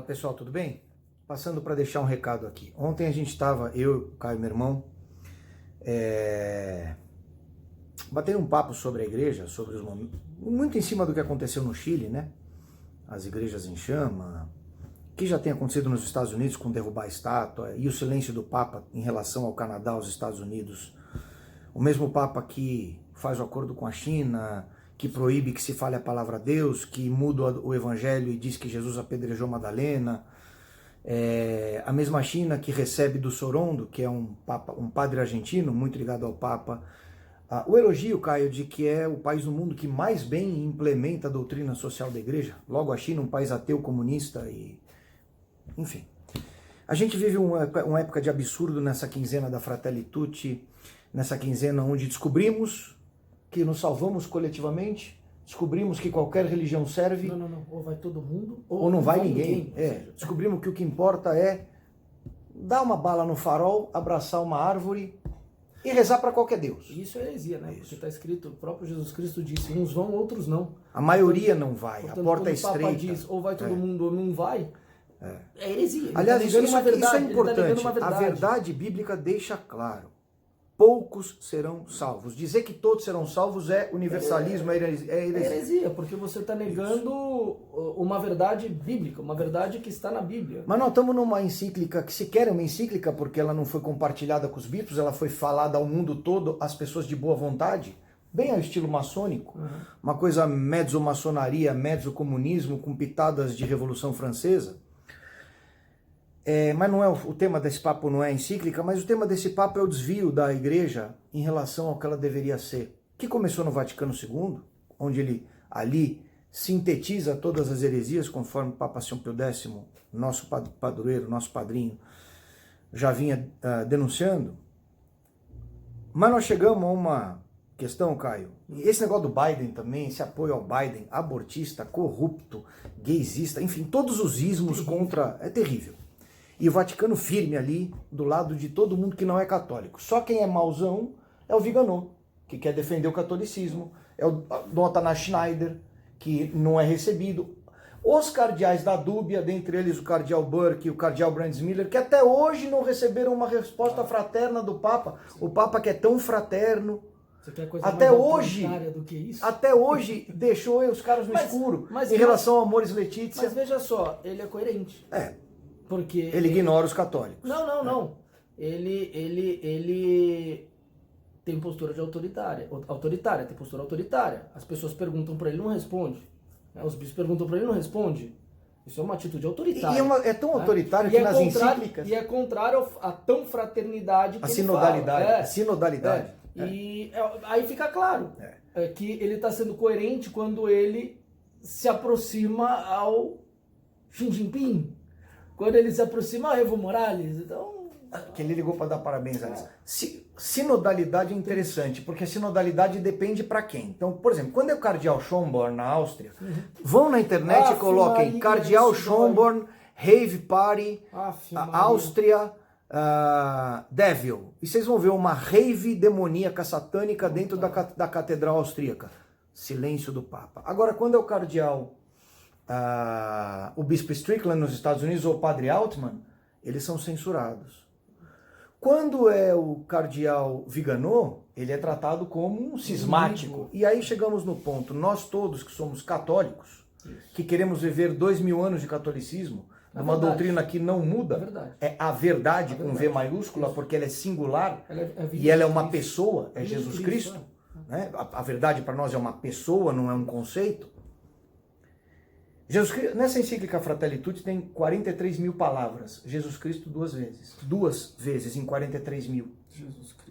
pessoal, tudo bem? Passando para deixar um recado aqui. Ontem a gente estava, eu, Caio, meu irmão, batendo um papo sobre a igreja, sobre os momentos, muito em cima do que aconteceu no Chile, né? As igrejas em chama, que já tem acontecido nos Estados Unidos com derrubar a estátua, e o silêncio do Papa em relação ao Canadá, aos Estados Unidos. O mesmo Papa que faz o acordo com a China, que proíbe que se fale a palavra a Deus, que muda o evangelho e diz que Jesus apedrejou Madalena. A mesma China que recebe do Sorondo, que é um padre argentino, muito ligado ao Papa, o elogio, Caio, de que é o país do mundo que mais bem implementa a doutrina social da igreja. Logo a China, um país ateu, comunista e... enfim. A gente vive uma época de absurdo nessa quinzena da Fratelli Tutti, nessa quinzena onde descobrimos que nos salvamos coletivamente, descobrimos que qualquer religião serve. Não. Ou vai todo mundo, ou não vai ninguém. Descobrimos que o que importa é dar uma bala no farol, abraçar uma árvore e rezar para qualquer Deus. Isso é heresia, né? Porque está escrito, o próprio Jesus Cristo disse, uns vão, outros não. A maioria não vai, portanto, a porta é quando o Papa estreita. diz, ou vai todo mundo ou não vai, é heresia. Aliás, isso é importante. A A verdade bíblica deixa claro. Poucos serão salvos. Dizer que todos serão salvos é universalismo, é heresia. É heresia, porque você está negando uma verdade bíblica, uma verdade que está na Bíblia. Mas nós estamos numa encíclica, que sequer é uma encíclica, porque ela não foi compartilhada com os bispos, ela foi falada ao mundo todo, às pessoas de boa vontade, bem ao estilo maçônico, uma coisa mezzo-maçonaria, mezzo-comunismo, com pitadas de Revolução Francesa. Mas não é o tema desse papo, não é a encíclica, mas o tema desse papo é o desvio da igreja em relação ao que ela deveria ser, que começou no Vaticano II, onde ele ali sintetiza todas as heresias, conforme o Papa São Pio X, nosso padroeiro, nosso padrinho, já vinha denunciando. Mas nós chegamos a uma questão, Caio, esse negócio do Biden também, esse apoio ao Biden, abortista, corrupto, gaysista, enfim, todos os ismos contra... é terrível. E o Vaticano firme ali, do lado de todo mundo que não é católico. Só quem é mauzão é o Viganò, que quer defender o catolicismo, é o Dom Atanas Schneider, que não é recebido. Os cardeais da dúbia, dentre eles o cardeal Burke e o cardeal Brandsmiller, que até hoje não receberam uma resposta fraterna do Papa. O Papa que é tão fraterno, Você quer coisa até mais hoje, autoritária do que isso? até hoje deixou os caras no escuro em relação a Amores Letícia. Mas veja só, ele é coerente. Porque ele ignora os católicos. Não. Ele tem postura de autoritária, tem postura autoritária. As pessoas perguntam para ele, não responde. Os bispos perguntam para ele, não responde. Isso é uma atitude autoritária. E é tão autoritário que nas encíclicas... E é contrário à tão fraternidade que a sinodalidade, ele fala. A sinodalidade. E aí fica claro que ele está sendo coerente quando ele se aproxima ao Xi Jinping. Quando ele se aproxima a Evo Morales, então... Que ele ligou para dar parabéns a eles. Sinodalidade é interessante, porque a sinodalidade depende para quem. Então, por exemplo, quando é o cardeal Schönborn na Áustria, vão na internet e coloquem cardeal Schönborn, Rave Party, Áustria, Devil. E vocês vão ver uma rave demoníaca satânica dentro da catedral austríaca. Silêncio do Papa. Agora, quando é o cardeal... o bispo Strickland nos Estados Unidos ou o padre Altman, eles são censurados. Quando é o cardeal Viganò, ele é tratado como um cismático. E aí chegamos no ponto, nós todos que somos católicos, que queremos viver 2000 anos de catolicismo, uma doutrina que não muda, é a verdade com V maiúscula, porque ela é singular, e ela é uma pessoa, é Jesus Cristo. Né? A verdade para nós é uma pessoa, não é um conceito. Jesus Cristo, nessa encíclica Fratelli Tutti tem 43 mil palavras. Jesus Cristo 2 vezes. 2 vezes em 43 mil.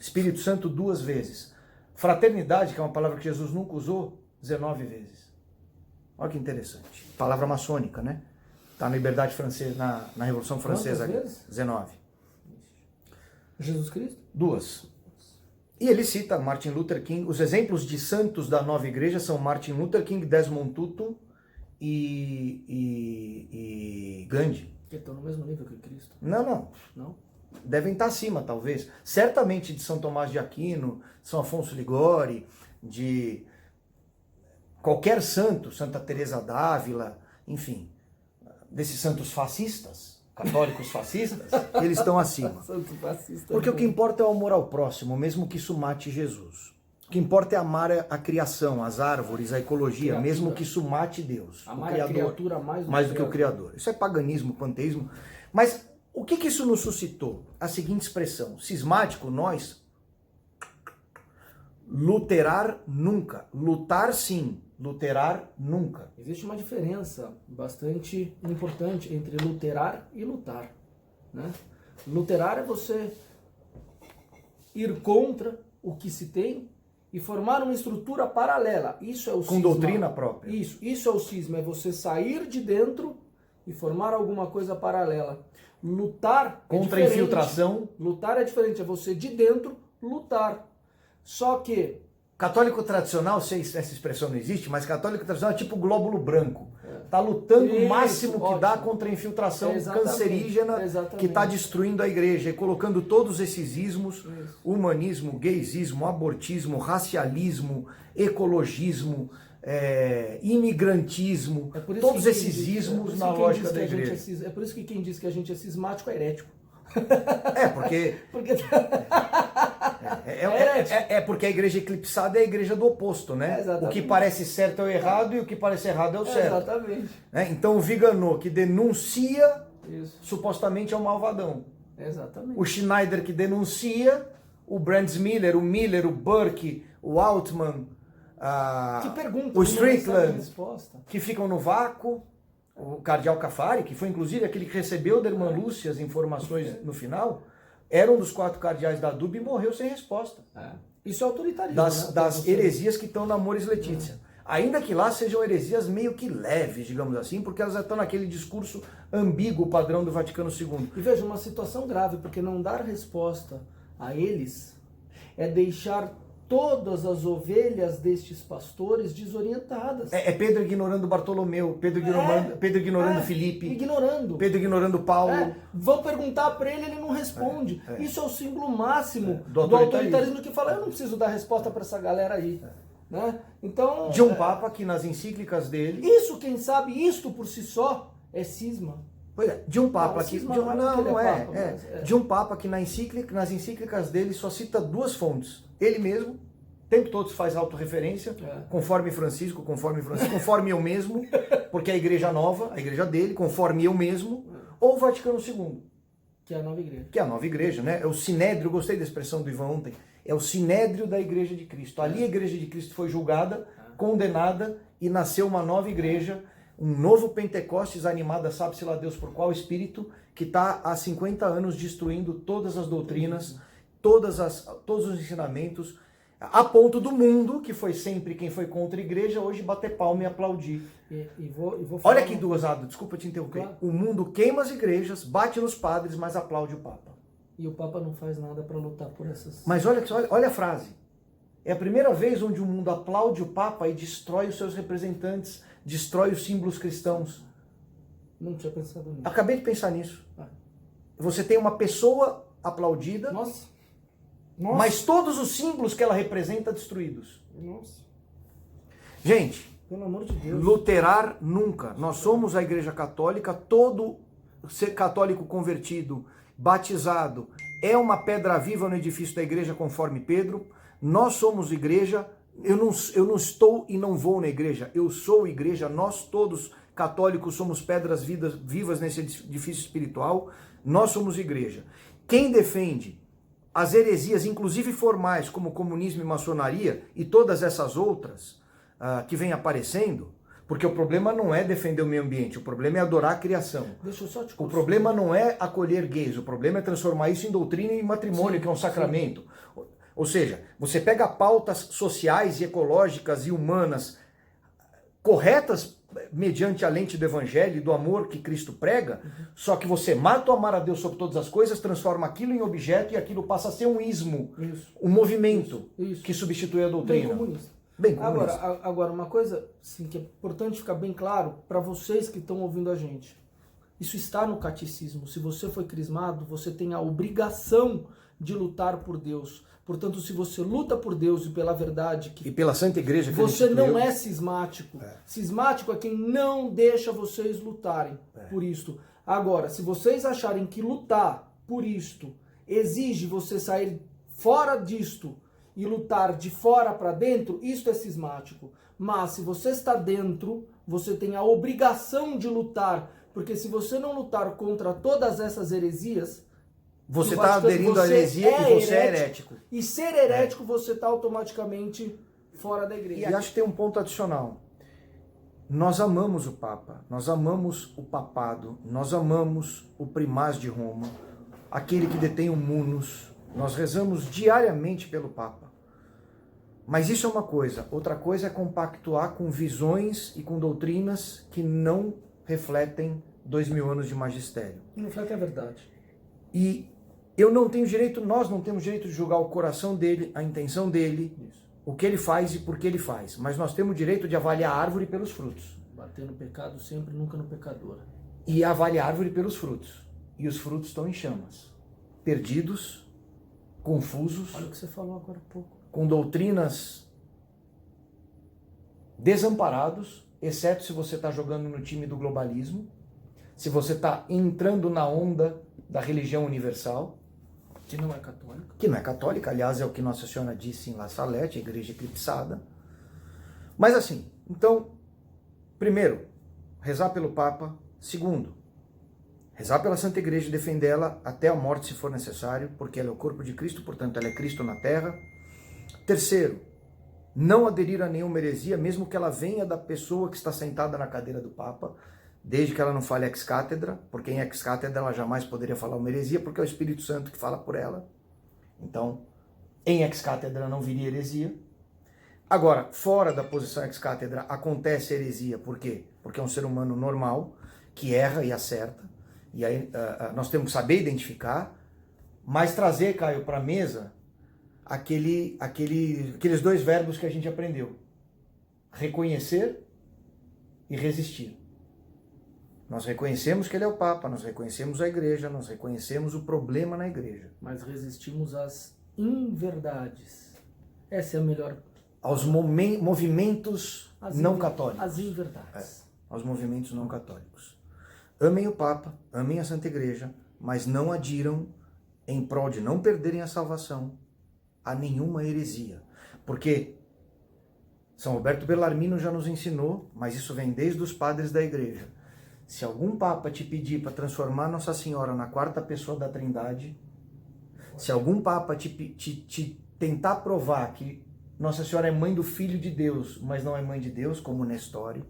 Espírito Santo 2 vezes. Fraternidade, que é uma palavra que Jesus nunca usou, 19 vezes. Olha que interessante. Palavra maçônica, né? Está na Liberdade Francesa, na Revolução Francesa. Quantas vezes? 19. Jesus Cristo? 2. E ele cita Martin Luther King. Os exemplos de santos da nova igreja são Martin Luther King, Desmond Tutu, e Gandhi. Que estão no mesmo nível que Cristo. Não. Devem estar acima, talvez. Certamente de São Tomás de Aquino, São Afonso Ligori, de qualquer santo, Santa Teresa d'Ávila, enfim. desses santos fascistas, católicos fascistas, eles estão acima. Santo fascista. Porque o que importa é o amor ao próximo, mesmo que isso mate Jesus. O que importa é amar a criação, as árvores, a ecologia, mesmo que isso mate Deus. Amar o Criador, a criatura mais do que o Criador. Isso é paganismo, panteísmo. Mas o que isso nos suscitou? A seguinte expressão, cismático, nós, luterar nunca. Lutar sim, luterar nunca. Existe uma diferença bastante importante entre luterar e lutar, né? Luterar é você ir contra o que se tem e formar uma estrutura paralela. Isso é o cisma. Com doutrina própria. Isso é o cisma, é você sair de dentro e formar alguma coisa paralela. Lutar contra a infiltração. Lutar é diferente, é você de dentro lutar. Só que católico tradicional, sei se essa expressão não existe, mas católico tradicional é tipo glóbulo branco. Está lutando o máximo que dá contra a infiltração cancerígena que está destruindo a igreja e colocando todos esses ismos, humanismo, gaysismo, abortismo, racialismo, ecologismo, imigrantismo, todos esses ismos na lógica da igreja. É por isso que quem diz que a gente é cismático é herético. Porque porque a igreja eclipsada é a igreja do oposto, né? O que parece certo é o errado e o que parece errado é o certo. Exatamente. Então o Viganò que denuncia, supostamente é um malvadão. Exatamente. O Schneider que denuncia, o Brands Miller, o Burke, o Altman, o Strickland, que ficam no vácuo. O cardeal Cafari, que foi inclusive aquele que recebeu da irmã Lúcia as informações no final, era um dos 4 cardeais da DUB e morreu sem resposta. Isso é autoritarismo. Das heresias que estão na Amoris Laetitia. Ainda que lá sejam heresias meio que leves, digamos assim, porque elas já estão naquele discurso ambíguo padrão do Vaticano II. E veja, uma situação grave, porque não dar resposta a eles é deixar todas as ovelhas destes pastores desorientadas. É Pedro ignorando Bartolomeu, Pedro ignorando Filipe, Pedro ignorando Paulo. Vão perguntar para ele não responde. Isso é o símbolo máximo do autoritarismo que fala, eu não preciso dar resposta para essa galera aí. Né? Então, de um Papa que nas encíclicas dele... Isso, quem sabe, isto por si só é cisma. Pois é, de um Papa que... De um Papa que nas encíclicas dele só cita 2 fontes. Ele mesmo, o tempo todo faz autorreferência, conforme Francisco, conforme eu mesmo, porque é a igreja nova, a igreja dele, conforme eu mesmo, ou o Vaticano II. Que é a nova igreja. Que é a nova igreja, né? É o sinédrio, eu gostei da expressão do Ivan ontem, é o sinédrio da igreja de Cristo. Ali a igreja de Cristo foi julgada, condenada, e nasceu uma nova igreja, um novo Pentecostes animada, sabe-se lá Deus por qual espírito, que está há 50 anos destruindo todas as doutrinas, todos os ensinamentos, a ponto do mundo, que foi sempre quem foi contra a igreja, hoje bater palma e aplaudir. Vou falar. Olha que gozado, desculpa te interromper. Claro. O mundo queima as igrejas, bate nos padres, mas aplaude o Papa. E o Papa não faz nada para lutar por essas... Mas olha a frase. É a primeira vez onde o mundo aplaude o Papa e destrói os seus representantes, destrói os símbolos cristãos. Não tinha pensado nisso. Acabei de pensar nisso. Você tem uma pessoa aplaudida, Nossa. Mas todos os símbolos que ela representa destruídos. Nossa. Gente, pelo amor de Deus. Luterar nunca. Nós somos a Igreja Católica, todo ser católico convertido, batizado, é uma pedra viva no edifício da igreja, conforme Pedro. Nós somos igreja, eu não estou e não vou na igreja, eu sou igreja, nós todos católicos somos pedras vivas nesse edifício espiritual, nós somos igreja. Quem defende as heresias, inclusive formais, como comunismo e maçonaria, e todas essas outras que vêm aparecendo, porque o problema não é defender o meio ambiente, o problema é adorar a criação. Deixa eu só te o problema não é acolher gays, o problema é transformar isso em doutrina e matrimônio, que é um sacramento. Sim. Ou seja, você pega pautas sociais e ecológicas e humanas corretas mediante a lente do evangelho e do amor que Cristo prega, só que você mata o amar a Deus sobre todas as coisas, transforma aquilo em objeto e aquilo passa a ser um ismo, um movimento que substitui a doutrina. Bem comunista. Bem comunista. Agora, uma coisa assim, que é importante ficar bem claro para vocês que estão ouvindo a gente. Isso está no catecismo. Se você foi crismado, você tem a obrigação de lutar por Deus. Portanto, se você luta por Deus e pela verdade, e pela Santa Igreja que você ele não é cismático. Cismático é quem não deixa vocês lutarem por isto. Agora, se vocês acharem que lutar por isto exige você sair fora disto e lutar de fora para dentro, isto é cismático. Mas se você está dentro, você tem a obrigação de lutar, porque se você não lutar contra todas essas heresias, você está aderindo à heresia e você é herético. E ser herético, você está automaticamente fora da igreja. E acho que tem um ponto adicional. Nós amamos o Papa, nós amamos o papado, nós amamos o primaz de Roma, aquele que detém o munus. Nós rezamos diariamente pelo Papa. Mas isso é uma coisa. Outra coisa é compactuar com visões e com doutrinas que não refletem 2000 anos de magistério. Não reflete a verdade. E eu não tenho direito, nós não temos direito de julgar o coração dele, a intenção dele, o que ele faz e por que ele faz. Mas nós temos o direito de avaliar a árvore pelos frutos. Bater no pecado sempre, nunca no pecador. E avaliar a árvore pelos frutos. E os frutos estão em chamas. Perdidos, confusos. Olha o que você falou agora há pouco. Com doutrinas desamparados, exceto se você está jogando no time do globalismo, se você está entrando na onda da religião universal, que não é católica. Que não é católica, aliás, é o que Nossa Senhora disse em La Salette, a igreja eclipsada. Mas assim, então, primeiro, rezar pelo Papa. Segundo, rezar pela Santa Igreja e defendê-la até a morte, se for necessário, porque ela é o corpo de Cristo, portanto, ela é Cristo na Terra. Terceiro, não aderir a nenhuma heresia, mesmo que ela venha da pessoa que está sentada na cadeira do Papa, desde que ela não fale ex-cátedra, porque em ex-cátedra ela jamais poderia falar uma heresia, porque é o Espírito Santo que fala por ela. Então, em ex-cátedra não viria heresia. Agora, fora da posição ex-cátedra acontece heresia, por quê? Porque é um ser humano normal, que erra e acerta, e aí nós temos que saber identificar, mas trazer, Caio, para a mesa aqueles dois verbos que a gente aprendeu: reconhecer e resistir. Nós reconhecemos que ele é o Papa, nós reconhecemos a igreja, nós reconhecemos o problema na igreja. Mas resistimos às inverdades. Essa é a melhor... Aos movimentos não católicos. Às inverdades. Aos movimentos não católicos. Amem o Papa, amem a Santa Igreja, mas não adiram em prol de não perderem a salvação a nenhuma heresia. Porque São Roberto Bellarmino já nos ensinou, mas isso vem desde os padres da igreja. Se algum Papa te pedir para transformar Nossa Senhora na quarta pessoa da Trindade, se algum Papa te tentar provar que Nossa Senhora é mãe do Filho de Deus, mas não é mãe de Deus, como Nestório,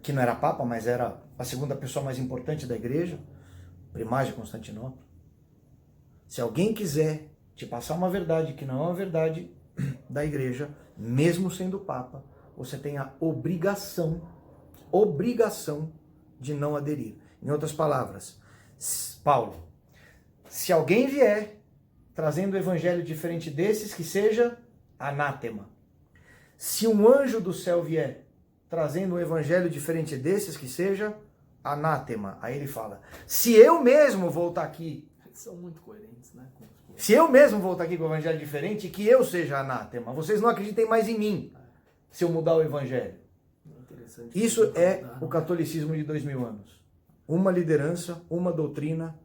que não era Papa, mas era a segunda pessoa mais importante da igreja, primaz de Constantinopla. Se alguém quiser te passar uma verdade que não é uma verdade da igreja, mesmo sendo Papa, você tem a obrigação de não aderir. Em outras palavras, Paulo, se alguém vier trazendo o evangelho diferente desses, que seja anátema. Se um anjo do céu vier trazendo um evangelho diferente desses, que seja anátema. Aí ele fala, se eu mesmo voltar aqui... Eles são muito coerentes, né? Se eu mesmo voltar aqui com o evangelho diferente, que eu seja anátema. Vocês não acreditem mais em mim, se eu mudar o evangelho. Isso é o catolicismo de 2000 anos. Uma liderança, uma doutrina,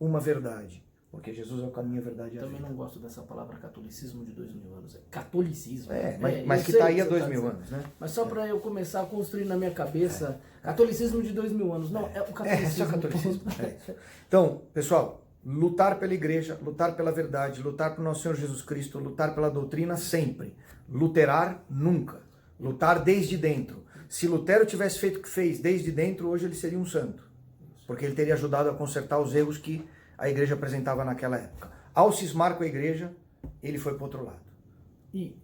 uma verdade. Porque Jesus é o caminho, a verdade e a vida. Também não gosto dessa palavra catolicismo de 2000 anos. É catolicismo. Mas que está aí há 2000 anos, né? Mas só para eu começar a construir na minha cabeça, catolicismo de 2000 anos. Não, é o catolicismo. É só catolicismo. Então, pessoal, lutar pela igreja, lutar pela verdade, lutar pelo nosso Senhor Jesus Cristo, lutar pela doutrina sempre. Luterar nunca. Lutar desde dentro. Se Lutero tivesse feito o que fez desde dentro, hoje ele seria um santo. Porque ele teria ajudado a consertar os erros que a igreja apresentava naquela época. Ao cismar com a igreja, ele foi para o outro lado. E,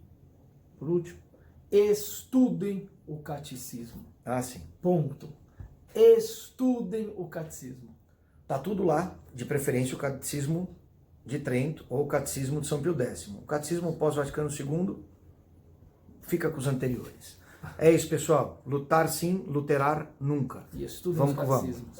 por último, estudem o catecismo. Ah, sim. Ponto. Estudem o catecismo. Tá tudo lá, de preferência o catecismo de Trento ou o catecismo de São Pio X. O catecismo pós-Vaticano II fica com os anteriores. É isso, pessoal. Lutar sim, luterar nunca. E estudem vamos os catecismos.